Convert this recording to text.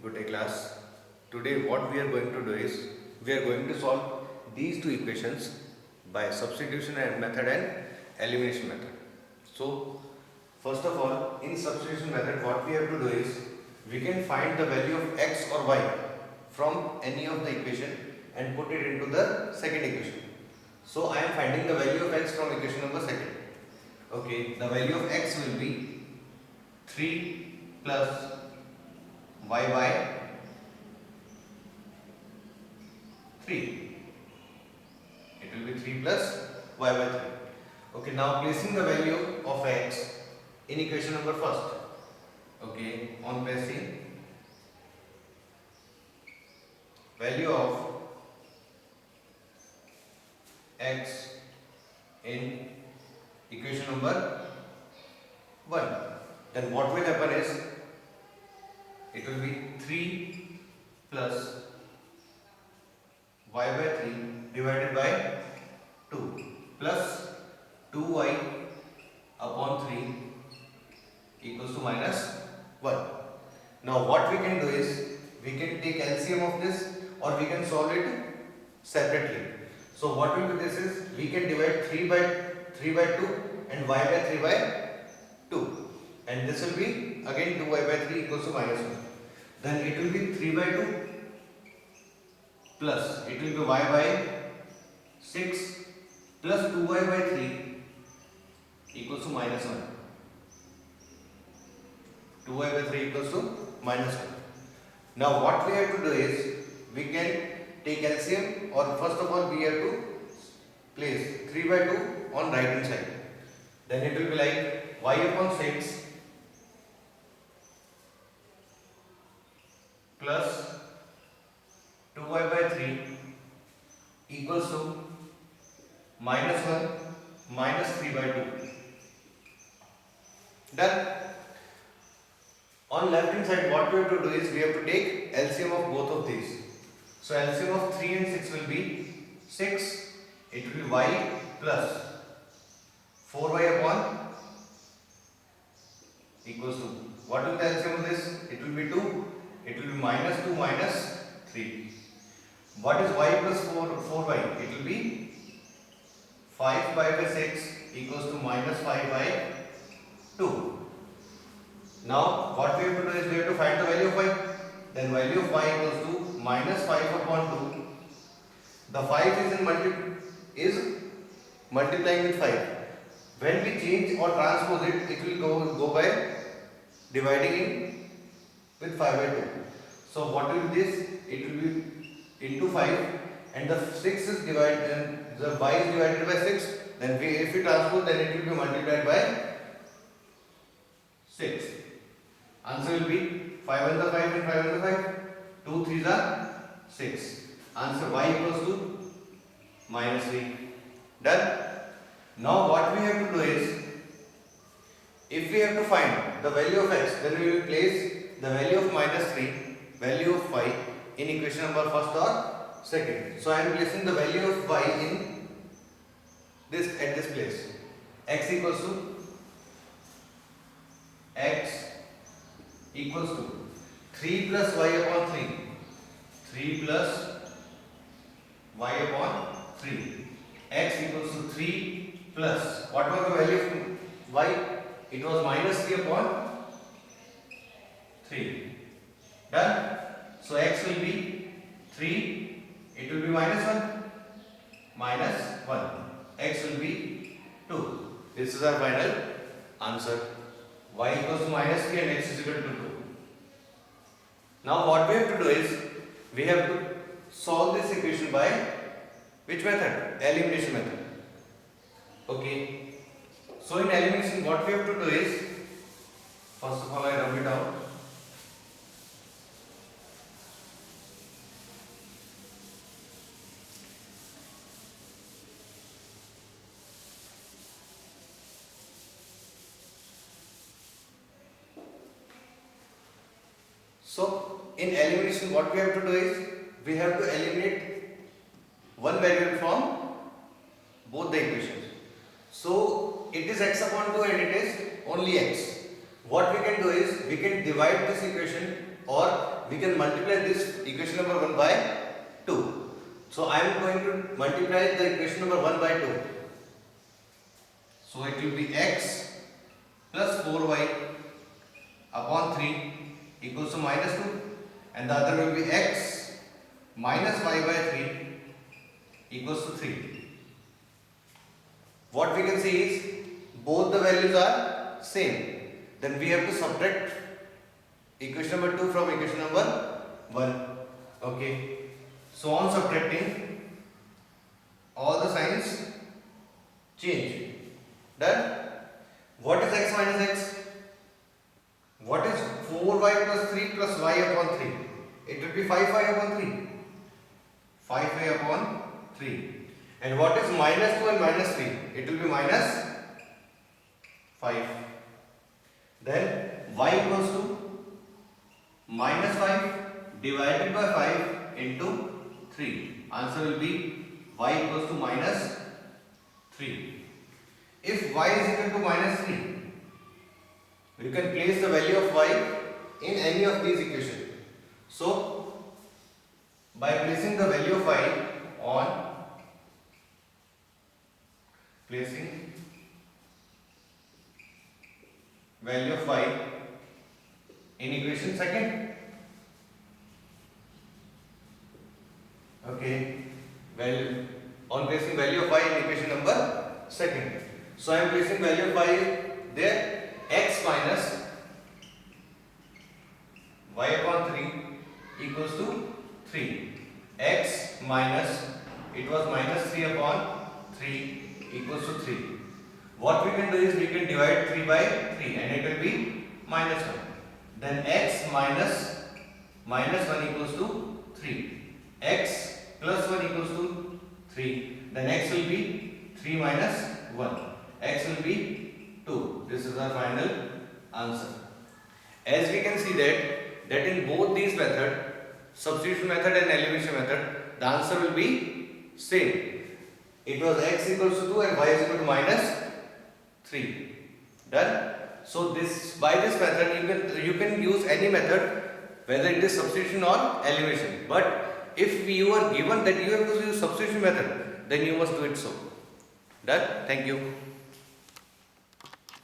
Good day class. Today what we are going to do is we are going to solve these two equations by substitution and method and elimination method. So first of all, in substitution method what we have to do is we can find the value of x or y from any of the equation and put it into the second equation. So I am finding the value of x from equation number second. Okay, the value of x will be 3 plus y by 3. It will be 3 plus y by 3. Okay, now placing the value of x in equation number first. Okay, on placing value of x in equation number 1, then what will happen is it will be 3 plus y by 3 divided by 2 plus 2y upon 3 equals to minus 1. Now what we can do is we can take LCM of this or we can solve it separately. So what will be this is we can divide 3 by 2 and y by 3 by 2, and this will be again 2y by 3 equals to minus 1. Then it will be 3 by 2 plus it will be y by 6 plus 2y by 3 equals to minus 1. 2y by 3 equals to minus 1. Now what we have to do is we can take LCM, or first of all we have to place 3 by 2 on right hand side. Then it will be like y upon 6 plus 2y by 3 equals to minus 1 minus 3 by 2. Done. On left hand side what we have to do is we have to take LCM of both of these. So LCM of 3 and 6 will be 6. It will be y plus 4y upon equals to, what will the LCM of this? It will be 2. It will be minus 2 minus 3. What is y plus 4y? It will be 5y by 6 equals to minus 5 by 2. Now what we have to do is we have to find the value of y. Then value of y equals to minus 5 upon 2. The 5 is multiplying with 5. When we change or transpose it, it will go by dividing it with 5 by 2. So what will be this? It will be into 5, and the 6 is divided, the y is divided by 6. Then if we transpose, then it will be multiplied by 6. Answer will be 5 and the 5 and 5 and the 5. 2 3s are 6. Answer y equals to minus 3. Done. Now what we have to do is, if we have to find the value of x, then we will place the value of minus 3, value of y in equation number first or second. So I am placing the value of y in this, at this place. X equals to x equals to 3 plus y upon 3. 3 plus y upon 3. X equals to 3 plus, what was the value of y? It was minus 3 upon 3. Done. So x will be 3. It will be minus 1. Minus 1. X will be 2. This is our final answer. Y equals to minus 3 and x is equal to 2. Now what we have to do is we have to solve this equation by which method? Elimination method. Okay. So in elimination what we have to do is, first of all I rub it out. So in elimination what we have to do is we have to eliminate one variable from both the equations. So it is x upon 2 and it is only x. What we can do is we can divide this equation or we can multiply this equation number 1 by 2. So I am going to multiply the equation number 1 by 2. So it will be x plus 4y upon 3 equals to minus 2, and the other will be x minus y by 3 equals to 3. What we can see is both the values are same. Then we have to subtract equation number 2 from equation number 1. Okay. So on subtracting, all the signs change. Done. What is x minus x? What is 4y plus 3 plus y upon 3? It will be 5y upon 3. 5y upon 3. And what is minus 2 and minus 3? It will be minus 5. Then y equals to minus 5 divided by 5 into 3. Answer will be y equals to minus 3. If y is equal to minus 3, you can place the value of y in any of these equations. So, by placing the value of y on value of y in equation second. Okay, on placing value of y in equation number second. So I am placing value of y there, x minus y upon 3 equals to 3. X minus, it was minus 3 upon 3 equals to 3. What we can do is we can divide 3 by 3 and it will be minus 1. Then x minus minus 1 equals to 3. X plus 1 equals to 3. Then x will be 3 minus 1. X will be 2. This is our final answer. As we can see that in both these methods, substitution method and elimination method, the answer will be same. It was x equals to 2 and y is equal to minus 3. Done. So by this method you can use any method, whether it is substitution or elimination. But if you are given that you have to use substitution method, then you must do it so. Done. Thank you.